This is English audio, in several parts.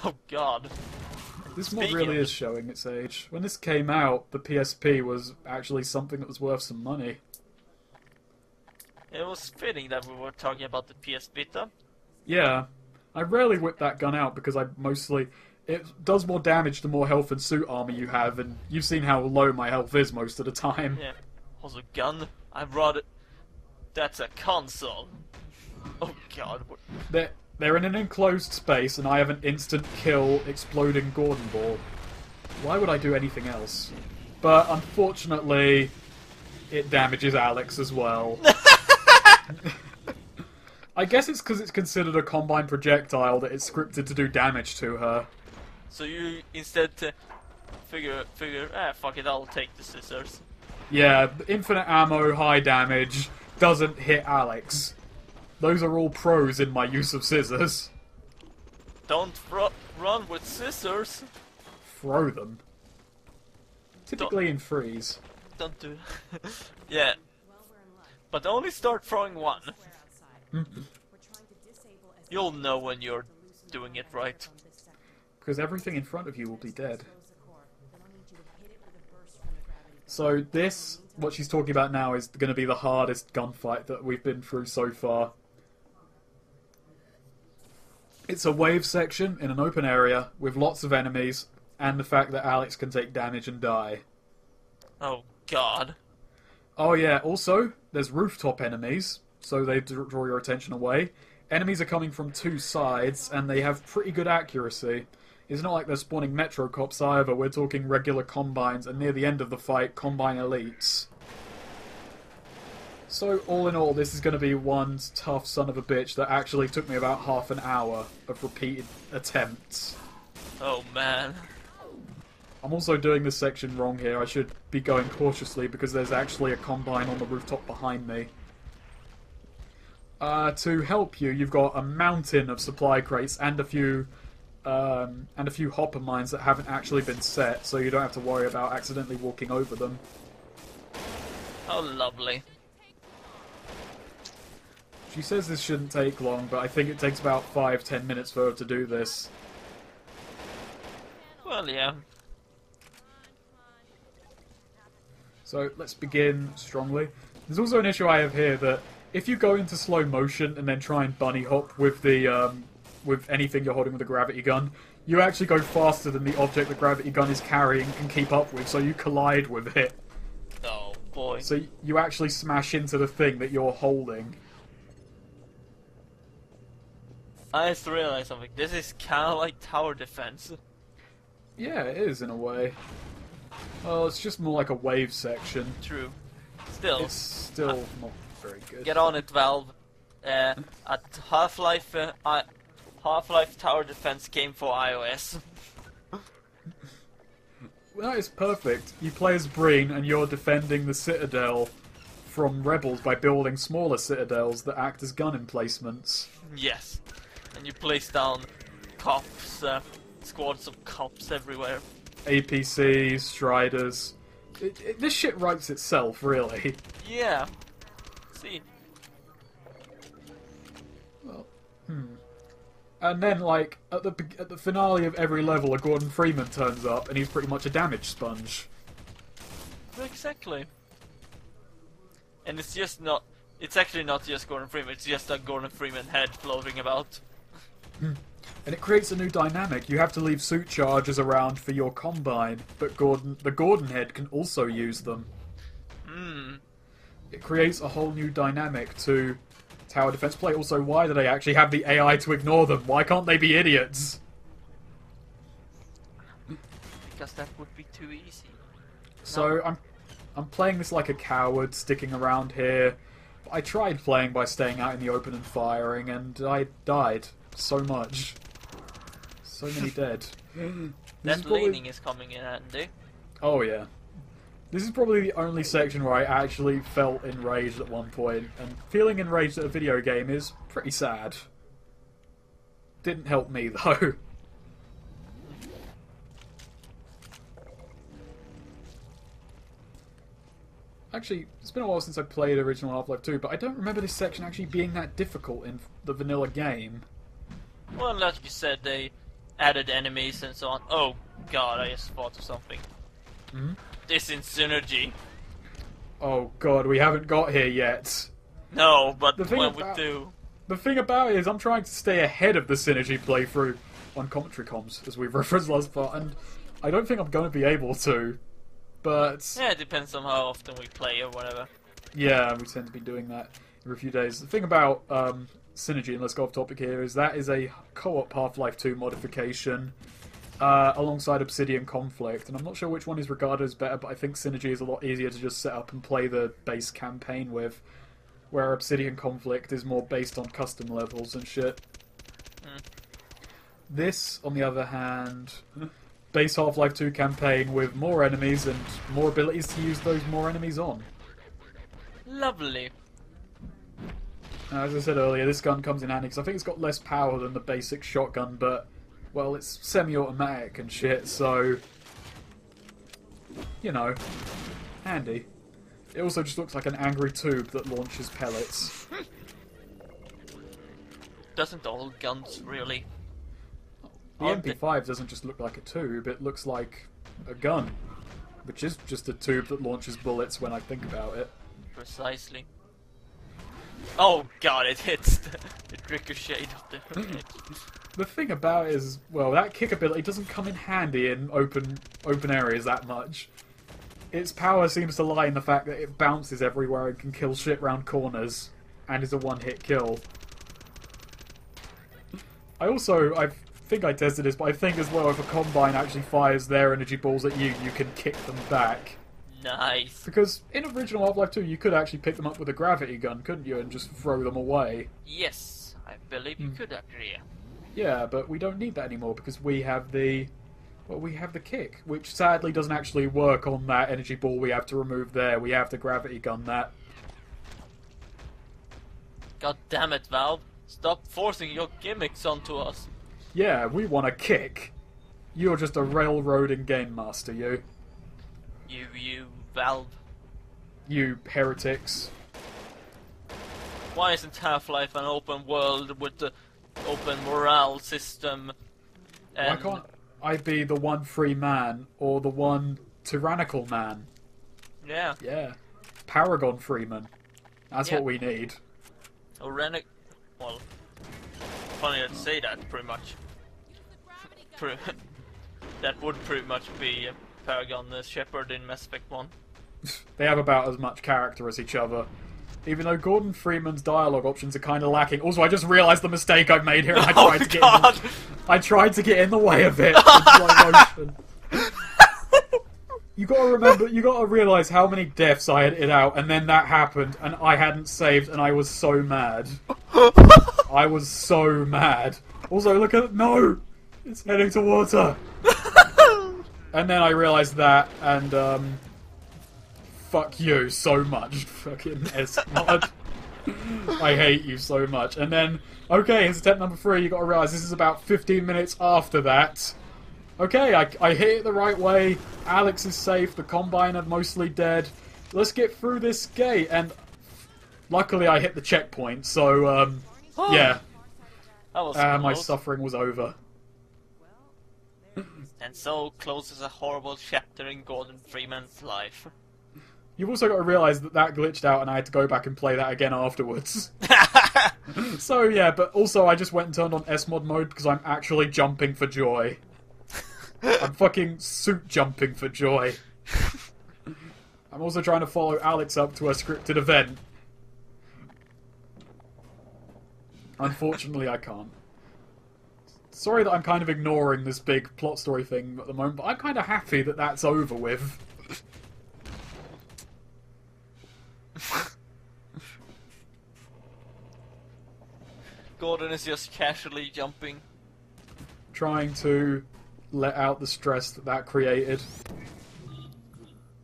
Oh god. This mod really is showing its age. When this came out, the PSP was actually something that was worth some money. It was fitting that we were talking about the PS Vita. Yeah. I rarely whip that gun out because I mostly... It does more damage the more health and suit armor you have, and you've seen how low my health is most of the time. Yeah. Also, gun. I brought it. That's a console. Oh god. They're in an enclosed space, and I have an instant kill exploding Gordon ball. Why would I do anything else? But unfortunately, it damages Alex as well. I guess it's because it's considered a combine projectile that it's scripted to do damage to her. So you instead to figure, fuck it, I'll take the scissors. Yeah, infinite ammo, high damage, doesn't hit Alex. Those are all pros in my use of scissors. Don't run with scissors. Throw them. Typically in freeze. Don't do yeah. But only start throwing one. You'll know when you're doing it right. Because everything in front of you will be dead. So this, what she's talking about now, is going to be the hardest gunfight that we've been through so far. It's a wave section in an open area with lots of enemies, and the fact that Alex can take damage and die. Oh god. Oh yeah, also, there's rooftop enemies, so they draw your attention away. Enemies are coming from two sides, and they have pretty good accuracy. It's not like they're spawning Metro Cops either, we're talking regular Combines, and near the end of the fight, Combine Elites. So, all in all, this is going to be one tough son of a bitch that actually took me about half an hour of repeated attempts. Oh man. I'm also doing this section wrong here. I should be going cautiously because there's actually a Combine on the rooftop behind me. To help you, you've got a mountain of supply crates and a few hopper mines that haven't actually been set, so you don't have to worry about accidentally walking over them. Oh, lovely. She says this shouldn't take long, but I think it takes about 5-10 minutes for her to do this. Well, yeah. So, let's begin strongly. There's also an issue I have here that if you go into slow motion and then try and bunny hop with the with anything you're holding with a gravity gun, you actually go faster than the object the gravity gun is carrying can keep up with, so you collide with it. Oh boy. So you actually smash into the thing that you're holding. I just realized something. This is kind of like tower defense. Yeah, it is in a way. Well, it's just more like a wave section. True. Still. It's still not very good. Get on it, Valve. At Half-Life Tower Defense came for iOS. Well, that is perfect. You play as Breen and you're defending the Citadel from rebels by building smaller citadels that act as gun emplacements. Yes. And you place down cops, squads of cops everywhere. APCs, Striders. This shit writes itself, really. Yeah. See. Well, And then, like, at the finale of every level, a Gordon Freeman turns up, and he's pretty much a damage sponge. Exactly. And it's just not... It's actually not just Gordon Freeman, it's just a Gordon Freeman head floating about. And it creates a new dynamic. You have to leave suit charges around for your Combine, but the Gordon head can also use them. It creates a whole new dynamic to tower defense play. Also, why do they actually have the AI to ignore them? Why can't they be idiots? Because that would be too easy. So I'm playing this like a coward, sticking around here. I tried playing by staying out in the open and firing, and I died so much. So many dead. That leaning is coming in handy. Oh yeah. This is probably the only section where I actually felt enraged at one point, and feeling enraged at a video game is pretty sad. Didn't help me though. Actually, it's been a while since I played original Half-Life 2, but I don't remember this section actually being that difficult in the vanilla game. Well, like you said, they added enemies and so on. Oh god, I just thought of something. Hmm? This in Synergy. Oh god, we haven't got here yet. No, but The thing when we about- do... The thing about it is I'm trying to stay ahead of the Synergy playthrough on commentary comms, as we've referenced last part, and I don't think I'm going to be able to. But Yeah, it depends on how often we play or whatever. yeah, we tend to be doing that every few days. The thing about Synergy, and let's go off topic here, is that is a co-op Half-Life 2 modification alongside Obsidian Conflict, and I'm not sure which one is regarded as better, but I think Synergy is a lot easier to just set up and play the base campaign with, where Obsidian Conflict is more based on custom levels and shit. Mm. This, on the other hand, base Half-Life 2 campaign with more enemies and more abilities to use those more enemies on. Lovely. As I said earlier, this gun comes in handy because I think it's got less power than the basic shotgun, but, well, it's semi-automatic and shit, so, you know, handy. It also just looks like an angry tube that launches pellets. Doesn't all guns really? The MP5 doesn't just look like a tube, it looks like a gun, which is just a tube that launches bullets when I think about it. Precisely. Oh god, it hits it ricocheted off the edge. The thing about it is, well, that kick ability doesn't come in handy in open areas that much. Its power seems to lie in the fact that it bounces everywhere and can kill shit round corners, and is a one-hit kill. I think I tested this, but I think as well, if a Combine actually fires their energy balls at you, you can kick them back. Nice. Because in original Half-Life 2, you could actually pick them up with a gravity gun, couldn't you, and just throw them away. Yes, I believe you could actually. Yeah, but we don't need that anymore because we have the kick, which sadly doesn't actually work on that energy ball we have to remove there. We have to gravity gun that. God damn it, Valve. Stop forcing your gimmicks onto us. Yeah, we want a kick. You're just a railroading game master, you. You, Valve. You heretics. Why isn't Half-Life an open world with the open morale system? Why can't I be the one free man, or the one tyrannical man? Yeah. Yeah. Paragon Freeman. That's Yeah. what we need. Well, funny to say that, pretty much. That would pretty much be Paragon the Shepherd in Mass Effect 1. They have about as much character as each other. Even though Gordon Freeman's dialogue options are kind of lacking. Also, I just realised the mistake I've made here, and I tried to get in the way of it. In slow motion. You gotta remember, you gotta realise how many deaths I edited out, and then that happened, and I hadn't saved, and I was so mad. I was so mad. Also, look at no, it's heading to water. And then I realised that, and fuck you so much, fucking SMOD. I hate you so much. And then, okay, here's attempt number 3. You gotta realise this is about 15 minutes after that. Okay, I hit it the right way. Alex is safe. The Combine are mostly dead. Let's get through this gate. And luckily, I hit the checkpoint. So, yeah. That was My close. suffering was over. And so closes a horrible chapter in Gordon Freeman's life. You've also got to realise that that glitched out, and I had to go back and play that again afterwards. So yeah, but also I just went and turned on SMOD mode because I'm actually jumping for joy. I'm fucking suit jumping for joy. I'm also trying to follow Alex up to a scripted event. Unfortunately, I can't. Sorry that I'm kind of ignoring this big plot story thing at the moment, but I'm kind of happy that that's over with. Gordon is just casually jumping. Trying to let out the stress that created.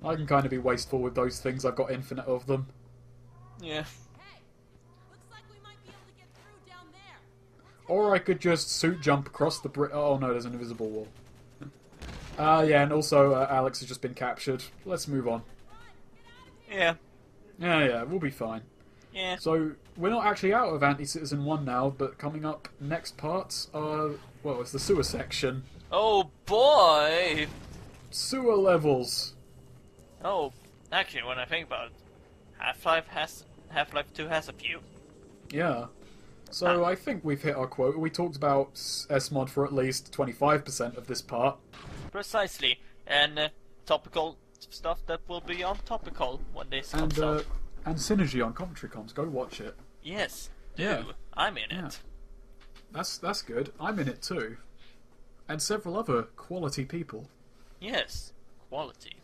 I can kind of be wasteful with those things. I've got infinite of them. Yeah. Or I could just suit jump across the bridge. Oh no, there's an invisible wall. Yeah, and also Alex has just been captured. Let's move on. Yeah. Yeah, we'll be fine. Yeah. So, we're not actually out of Anticitizen 1 now, but coming up next parts are, well, it's the sewer section. Oh boy! Sewer levels. Oh, actually, when I think about it, Half-Life 2 has a few. Yeah. So I think we've hit our quota. We talked about SMOD for at least 25% of this part. Precisely, and topical stuff that will be on topical when this comes out. And Synergy on Commentary Comms. Go watch it. Yes, do. Yeah. I'm in it. That's good. I'm in it too. And several other quality people. Yes, quality.